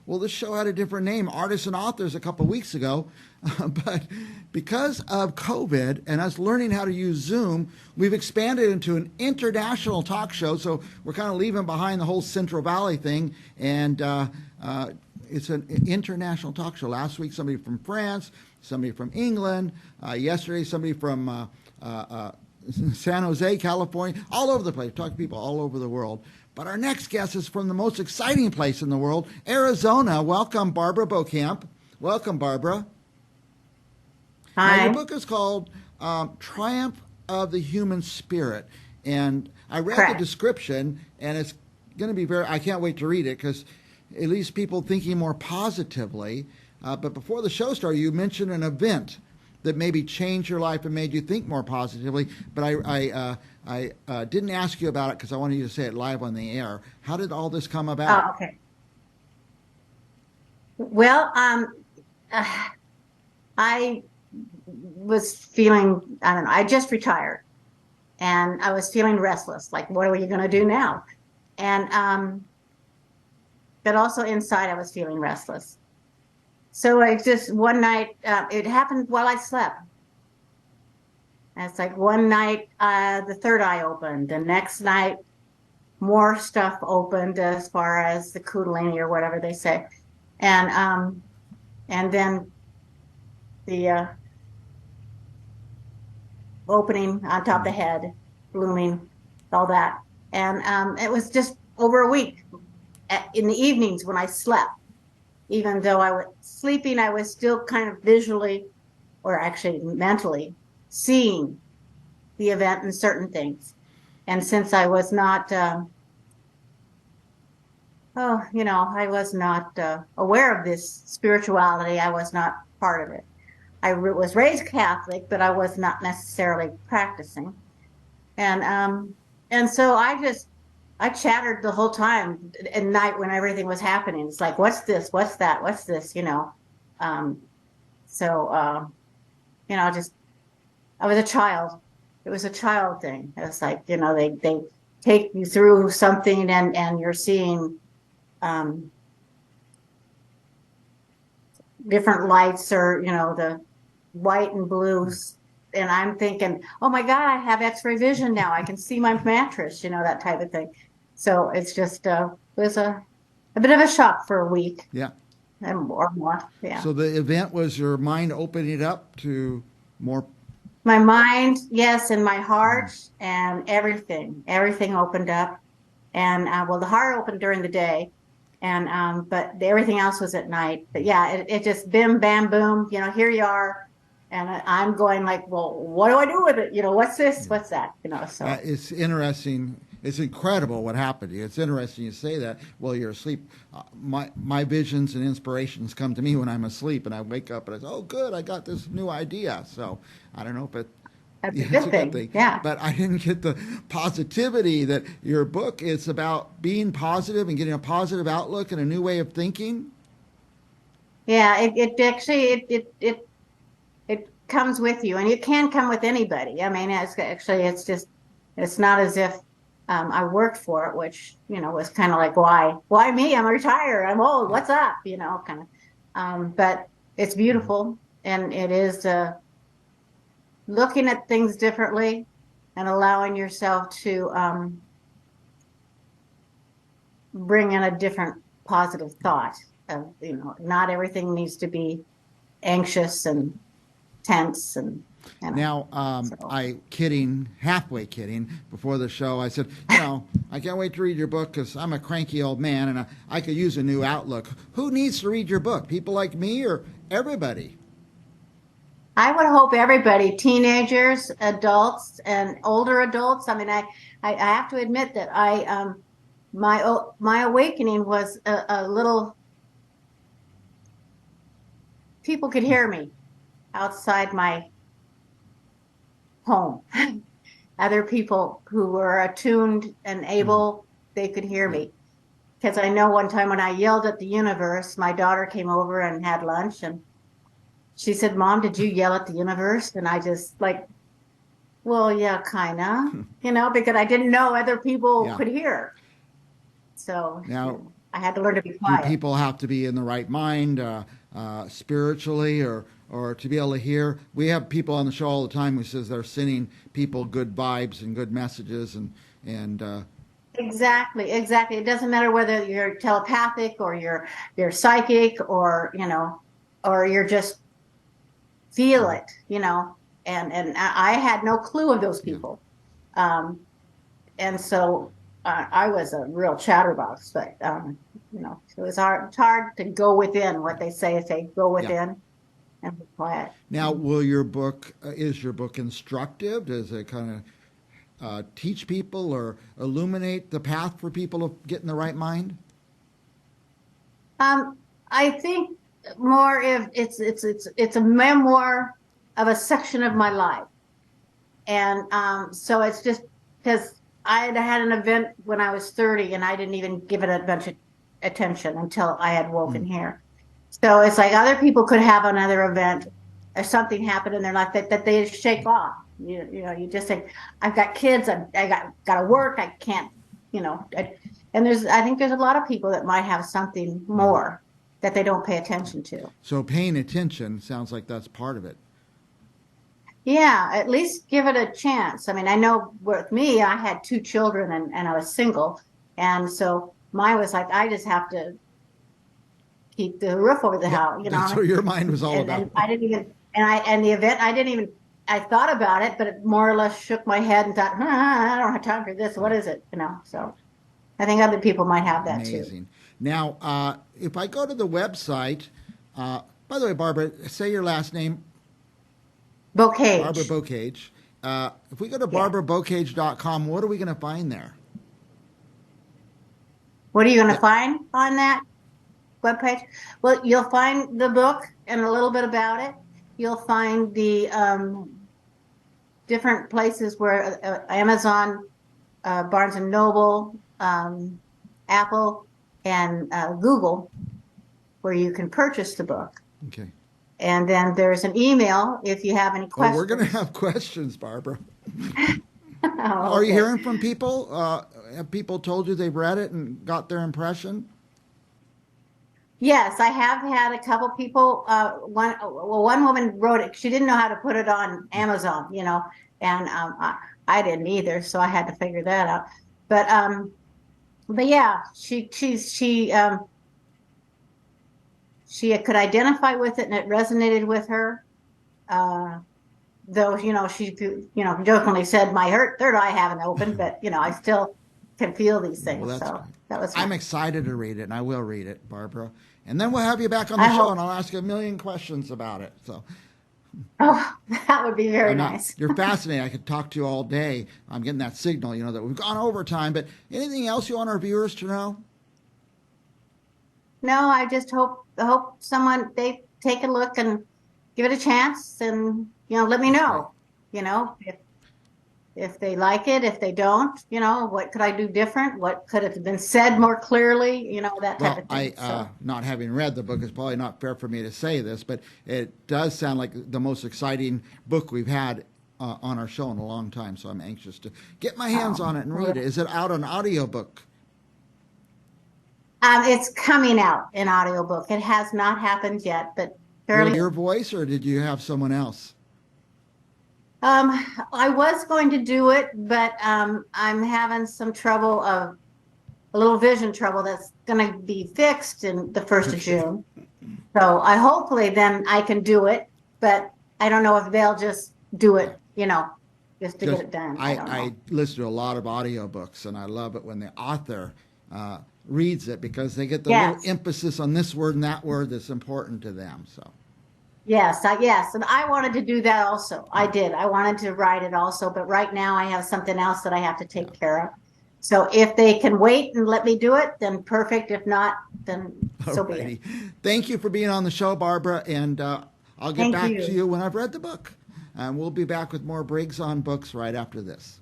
Well, this show had a different name, Artists and Authors, a couple of weeks ago. But because of COVID and us learning how to use Zoom, we've expanded into an international talk show. So we're kind of leaving behind the whole Central Valley thing. And it's an international talk show. Last week, somebody from France, somebody from England. Yesterday, somebody from San Jose, California, all over the place. Talk to people all over the world. But our next guest is from the most exciting place in the world, Arizona. Welcome, Barbara Beaucamp. Welcome, Barbara. Hi. Now, your book is called Triumph of the Human Spirit. And I read Correct. the description, and it's going to be I can't wait to read it because it leaves people thinking more positively. But before the show started, you mentioned an event that maybe changed your life and made you think more positively. But I didn't ask you about it because I wanted you to say it live on the air. How did all this come about? Oh, okay. Well, I was feeling, I don't know, I just retired and I was feeling restless. Like, what are you going to do now? And, but also inside I was feeling restless. So I just, one night, it happened while I slept. And it's like one night, the third eye opened. The next night, more stuff opened as far as the Kundalini or whatever they say. And then the opening on top of the head, blooming, all that. And it was just over a week. In the evenings when I slept, even though I was sleeping, I was still kind of visually, or actually mentally, seeing the event and certain things. And since I was not, I was not aware of this spirituality, I was not part of it. I was raised Catholic, but I was not necessarily practicing. And so I chattered the whole time at night when everything was happening. It's like, what's this? What's that? What's this? I was a child. It was a child thing. It was like, they take you through something and you're seeing different lights or, the white and blues. And I'm thinking, oh my God, I have X-ray vision now. I can see my mattress, that type of thing. So it's just, it was a bit of a shock for a week. Yeah. Or more, yeah. So the event was your mind opening up to more. My mind, yes, and my heart and everything opened up. And the heart opened during the day, and but everything else was at night. But yeah, it just bim, bam, boom. Here you are, and I'm going like, well, what do I do with it? What's this? What's that? So It's interesting. It's incredible what happened to you. It's interesting you say that while you're asleep. My visions and inspirations come to me when I'm asleep, and I wake up and I say, "Oh, good, I got this new idea." So I don't know if that's yeah, a good thing. Yeah. But I didn't get the positivity that your book is about being positive and getting a positive outlook and a new way of thinking. Yeah, it actually it comes with you, and it can come with anybody. I mean, it's not as if I worked for it, which was kind of like, why me? I'm retired. I'm old. What's up? Kind of. But it's beautiful, and it is looking at things differently and allowing yourself to bring in a different positive thought. Not everything needs to be anxious and tense and. Now, halfway kidding, before the show, I said, I can't wait to read your book because I'm a cranky old man and I could use a new outlook. Who needs to read your book? People like me or everybody? I would hope everybody, teenagers, adults, and older adults. I mean, I have to admit that my awakening was a little. People could hear me outside my home. Other people who were attuned and able, they could hear me. Because I know one time when I yelled at the universe, my daughter came over and had lunch and she said, "Mom, did you yell at the universe?" And I just like, well, yeah, kind of, because I didn't know other people could hear. So now, I had to learn to be Do quiet. people have to be in the right mind spiritually or to be able to hear? We have people on the show all the time who says they're sending people good vibes and good messages and Exactly, exactly. It doesn't matter whether you're telepathic or you're psychic or or you're just feel it, And I had no clue of those yeah. people, um, and so I was a real chatterbox. But it was hard. It's hard to go within what they say go Yeah. within and be quiet. Now, will your book is your book instructive? Does it kind of teach people or illuminate the path for people to get in the right mind? I think more if it's a memoir of a section of my life. And so it's just because I had an event when I was 30 and I didn't even give it a bunch of attention until I had woken Mm. here. So it's like other people could have another event or something happen in their life that they shake off. You just say, I've got kids, I got to work, I can't, and I think there's a lot of people that might have something more that they don't pay attention to. So paying attention sounds like that's part of it. Yeah, at least give it a chance. I mean, I know with me, I had two children and I was single. And so mine was like, I just have to keep the roof over the Yeah, house, that's what your mind was all about. and I didn't even, and the event, I didn't even, I thought about it, but it more or less shook my head and thought, I don't have time for this. What is it? So I think other people might have that too. Amazing. Now, if I go to the website, by the way, Barbara, say your last name, Beaucage. Barbara Beaucage. If we go to Yeah. barbarabocage.com, what are we going to find there? What are you going to Yeah. find on that webpage? Well, you'll find the book and a little bit about it. You'll find the different places where Amazon, Barnes and Noble, Apple, and Google, where you can purchase the book. Okay. And then there's an email if you have any Oh, questions. we're going to have questions, Barbara. Oh, Are you okay. hearing from people? Have people told you they've read it and got their impression? Yes, I have had a couple people. One woman wrote it. She didn't know how to put it on Amazon, and I didn't either, so I had to figure that out. But yeah, she could identify with it, and it resonated with her. Though she jokingly said, "My third eye haven't opened," but I still can feel these things. Well, that's So that was. I'm fun. excited to read it, and I will read it, Barbara. And then we'll have you back on I the show, hope. and I'll ask you a million questions about it. So Oh, that would be very I'm not, nice. you're fascinating. I could talk to you all day. I'm getting that signal, that we've gone over time. But anything else you want our viewers to know? No, I just hope they take a look and give it a chance, and let me That's know. If they like it, if they don't, what could I do different? What could have been said more clearly? That type Well, of thing. not having read the book, it's probably not fair for me to say this, but it does sound like the most exciting book we've had on our show in a long time. So I'm anxious to get my hands on it and read it. Is it out on audiobook? It's coming out in audiobook. It has not happened yet, but fairly. Your voice, or did you have someone else? I was going to do it, but I'm having some trouble of a little vision trouble that's going to be fixed in the 1st of June. So hopefully then I can do it, but I don't know if they'll just do it, just to get it done. I don't know. I listen to a lot of audiobooks, and I love it when the author reads it because they get the Yes. little emphasis on this word and that word that's important to them. So. Yes, and I wanted to do that also. I did. I wanted to write it also, but right now I have something else that I have to take care of. So if they can wait and let me do it, then perfect. If not, then so be it. Thank you for being on the show, Barbara, and I'll get Thank back you. to you when I've read the book. And we'll be back with more Briggs on Books right after this.